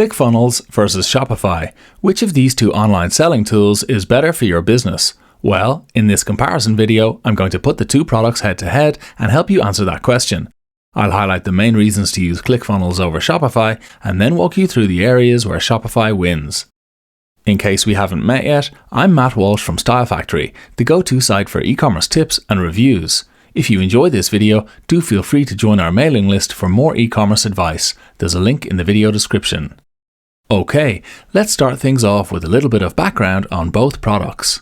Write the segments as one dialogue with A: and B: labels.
A: ClickFunnels versus Shopify. Which of these two online selling tools is better for your business? Well, in this comparison video, I'm going to put the two products head to head and help you answer that question. I'll highlight the main reasons to use ClickFunnels over Shopify and then walk you through the areas where Shopify wins. In case we haven't met yet, I'm Matt Walsh from Style Factory, the go-to site for e-commerce tips and reviews. If you enjoyed this video, do feel free to join our mailing list for more e-commerce advice. There's a link in the video description. Okay, let's start things off with a little bit of background on both products.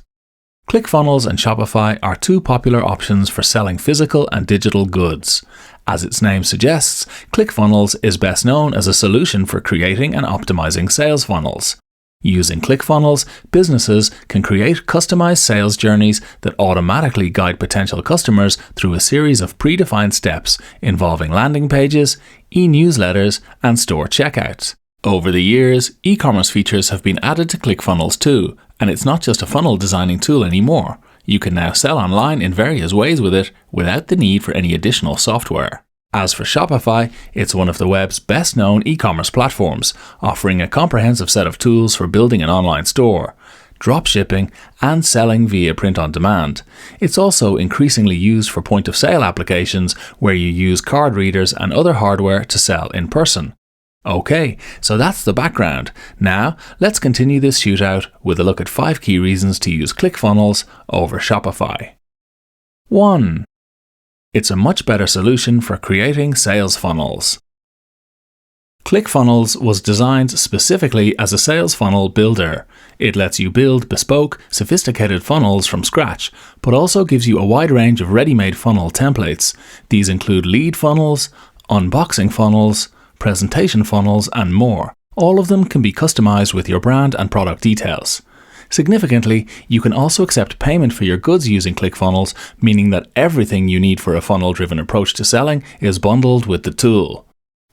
A: ClickFunnels and Shopify are two popular options for selling physical and digital goods. As its name suggests, ClickFunnels is best known as a solution for creating and optimizing sales funnels. Using ClickFunnels, businesses can create customized sales journeys that automatically guide potential customers through a series of predefined steps involving landing pages, e-newsletters, and store checkouts. Over the years, e-commerce features have been added to ClickFunnels too, and it's not just a funnel designing tool anymore. You can now sell online in various ways with it without the need for any additional software. As for Shopify, it's one of the web's best-known e-commerce platforms, offering a comprehensive set of tools for building an online store, dropshipping, and selling via print-on-demand. It's also increasingly used for point-of-sale applications where you use card readers and other hardware to sell in person. Okay, so that's the background. Now, let's continue this shootout with a look at 5 key reasons to use ClickFunnels over Shopify. 1. It's a much better solution for creating sales funnels. ClickFunnels was designed specifically as a sales funnel builder. It lets you build bespoke, sophisticated funnels from scratch, but also gives you a wide range of ready-made funnel templates. These include lead funnels, unboxing funnels, presentation funnels, and more. All of them can be customized with your brand and product details. Significantly, you can also accept payment for your goods using ClickFunnels, meaning that everything you need for a funnel-driven approach to selling is bundled with the tool.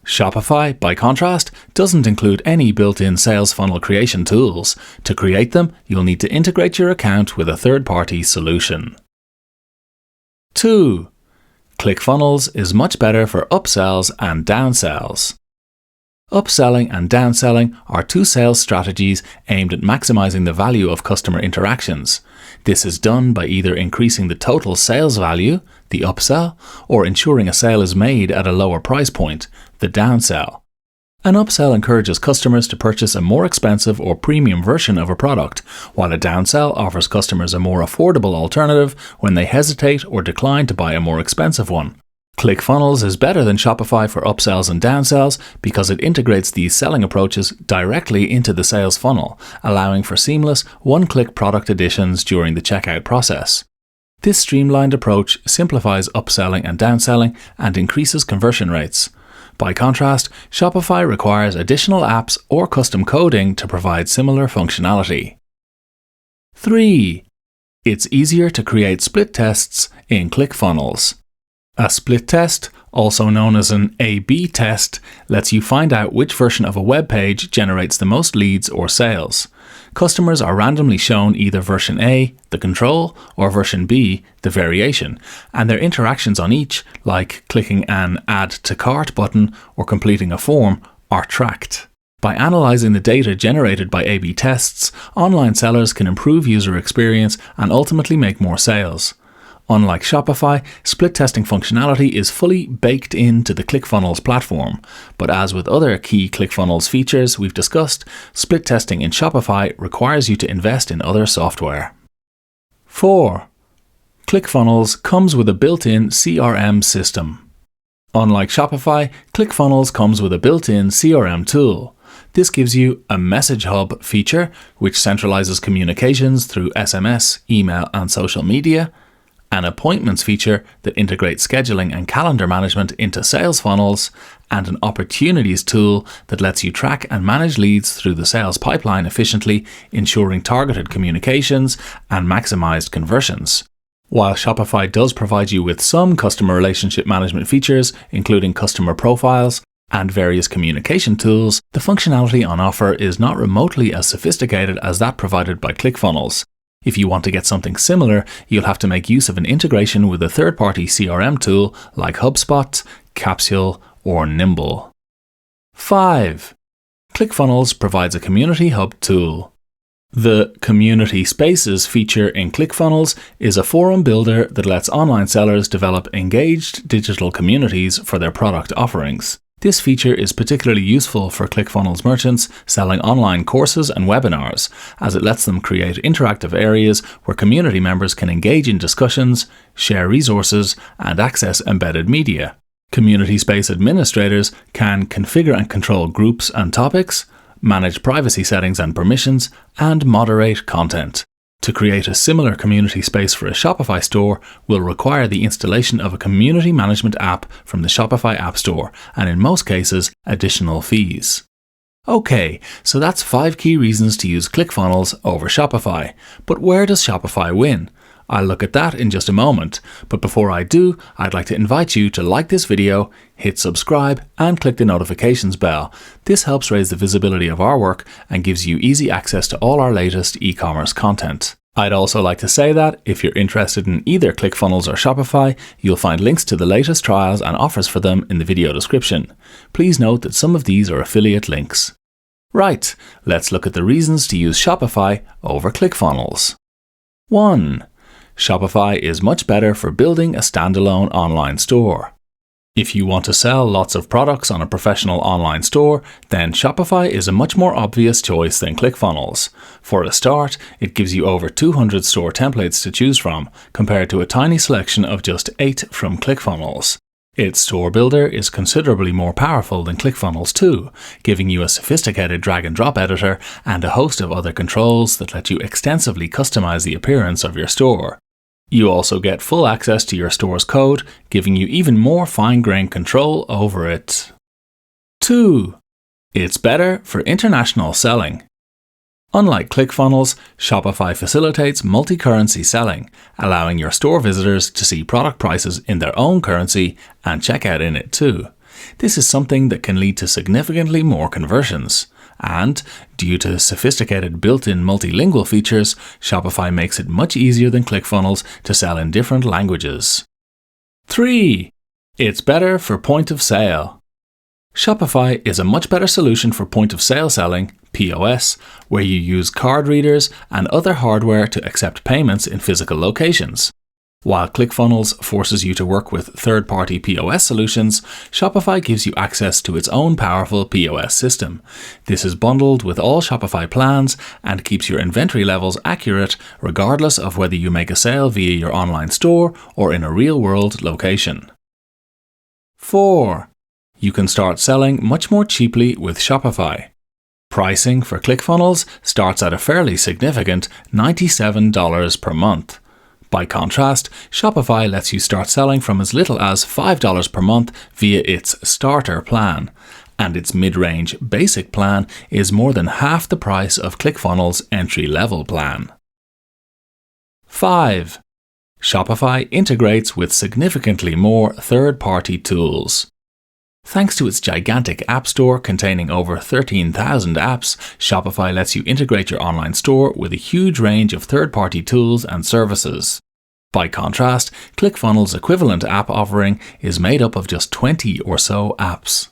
A: Shopify, by contrast, doesn't include any built-in sales funnel creation tools. To create them, you'll need to integrate your account with a third-party solution. 2. ClickFunnels is much better for upsells and downsells. Upselling and downselling are two sales strategies aimed at maximizing the value of customer interactions. This is done by either increasing the total sales value, the upsell, or ensuring a sale is made at a lower price point, the downsell. An upsell encourages customers to purchase a more expensive or premium version of a product, while a downsell offers customers a more affordable alternative when they hesitate or decline to buy a more expensive one. ClickFunnels is better than Shopify for upsells and downsells because it integrates these selling approaches directly into the sales funnel, allowing for seamless one-click product additions during the checkout process. This streamlined approach simplifies upselling and downselling and increases conversion rates. By contrast, Shopify requires additional apps or custom coding to provide similar functionality. 3. It's easier to create split tests in ClickFunnels. A split test, also known as an A/B test, lets you find out which version of a web page generates the most leads or sales. Customers are randomly shown either version A, the control, or version B, the variation, and their interactions on each, like clicking an Add to Cart button or completing a form, are tracked. By analyzing the data generated by A/B tests, online sellers can improve user experience and ultimately make more sales. Unlike Shopify, split testing functionality is fully baked into the ClickFunnels platform, but as with other key ClickFunnels features we've discussed, split testing in Shopify requires you to invest in other software. 4. ClickFunnels comes with a built-in CRM system. Unlike Shopify, ClickFunnels comes with a built-in CRM tool. This gives you a message hub feature, which centralizes communications through SMS, email, and social media, an appointments feature that integrates scheduling and calendar management into sales funnels, and an opportunities tool that lets you track and manage leads through the sales pipeline efficiently, ensuring targeted communications and maximized conversions. While Shopify does provide you with some customer relationship management features, including customer profiles and various communication tools, the functionality on offer is not remotely as sophisticated as that provided by ClickFunnels. If you want to get something similar, you'll have to make use of an integration with a third-party CRM tool like HubSpot, Capsule, or Nimble. 5. Clickfunnels provides a community hub tool. The Community Spaces feature in Clickfunnels is a forum builder that lets online sellers develop engaged digital communities for their product offerings. This feature is particularly useful for Clickfunnels merchants selling online courses and webinars, as it lets them create interactive areas where community members can engage in discussions, share resources, and access embedded media. Community space administrators can configure and control groups and topics, manage privacy settings and permissions, and moderate content. To create a similar community space for a Shopify store will require the installation of a community management app from the Shopify App Store, and in most cases, additional fees. Okay, so that's 5 key reasons to use Clickfunnels over Shopify. But where does Shopify win? I'll look at that in just a moment, but before I do, I'd like to invite you to like this video, hit subscribe, and click the notifications bell. This helps raise the visibility of our work and gives you easy access to all our latest e-commerce content. I'd also like to say that if you're interested in either Clickfunnels or Shopify, you'll find links to the latest trials and offers for them in the video description. Please note that some of these are affiliate links. Right, let's look at the reasons to use Shopify over Clickfunnels. 1. Shopify is much better for building a standalone online store. If you want to sell lots of products on a professional online store, then Shopify is a much more obvious choice than Clickfunnels. For a start, it gives you over 200 store templates to choose from, compared to a tiny selection of just 8 from Clickfunnels. Its store builder is considerably more powerful than Clickfunnels too, giving you a sophisticated drag-and-drop editor and a host of other controls that let you extensively customize the appearance of your store. You also get full access to your store's code, giving you even more fine-grained control over it. 2. It's better for international selling. Unlike Clickfunnels, Shopify facilitates multi-currency selling, allowing your store visitors to see product prices in their own currency and check out in it too. This is something that can lead to significantly more conversions. And, due to sophisticated built-in multilingual features, Shopify makes it much easier than Clickfunnels to sell in different languages. 3. It's better for point of sale. Shopify is a much better solution for point of sale selling, POS, where you use card readers and other hardware to accept payments in physical locations. While Clickfunnels forces you to work with third-party POS solutions, Shopify gives you access to its own powerful POS system. This is bundled with all Shopify plans and keeps your inventory levels accurate regardless of whether you make a sale via your online store or in a real-world location. 4. You can start selling much more cheaply with Shopify. Pricing for Clickfunnels starts at a fairly significant $97 per month. By contrast, Shopify lets you start selling from as little as $5 per month via its starter plan, and its mid-range basic plan is more than half the price of Clickfunnels' entry-level plan. 5. Shopify integrates with significantly more third-party tools. Thanks to its gigantic app store containing over 13,000 apps, Shopify lets you integrate your online store with a huge range of third-party tools and services. By contrast, Clickfunnels' equivalent app offering is made up of just 20 or so apps.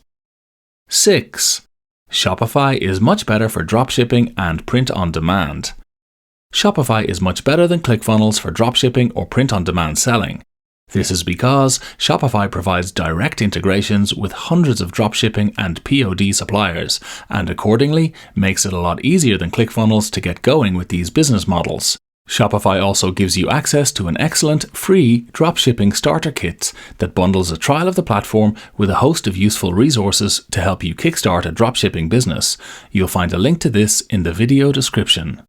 A: 6. Shopify is much better for dropshipping and print-on-demand. Shopify is much better than Clickfunnels for dropshipping or print-on-demand selling. This is because Shopify provides direct integrations with hundreds of dropshipping and POD suppliers, and accordingly makes it a lot easier than Clickfunnels to get going with these business models. Shopify also gives you access to an excellent free dropshipping starter kit that bundles a trial of the platform with a host of useful resources to help you kickstart a dropshipping business. You'll find a link to this in the video description.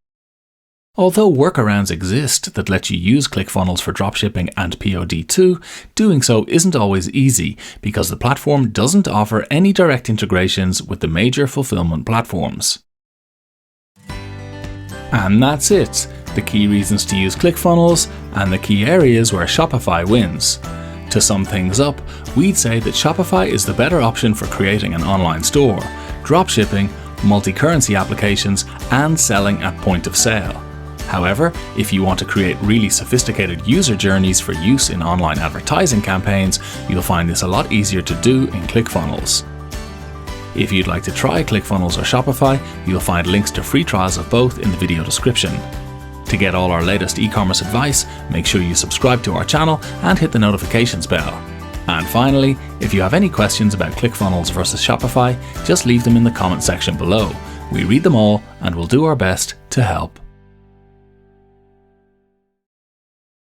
A: Although workarounds exist that let you use Clickfunnels for dropshipping and POD too, doing so isn't always easy because the platform doesn't offer any direct integrations with the major fulfillment platforms. And that's it, the key reasons to use Clickfunnels and the key areas where Shopify wins. To sum things up, we'd say that Shopify is the better option for creating an online store, dropshipping, multi-currency applications, and selling at point of sale. However, if you want to create really sophisticated user journeys for use in online advertising campaigns, you'll find this a lot easier to do in Clickfunnels. If you'd like to try ClickFunnels or Shopify, you'll find links to free trials of both in the video description. To get all our latest e-commerce advice, make sure you subscribe to our channel and hit the notifications bell. And finally, if you have any questions about ClickFunnels versus Shopify, just leave them in the comment section below. We read them all and will do our best to help.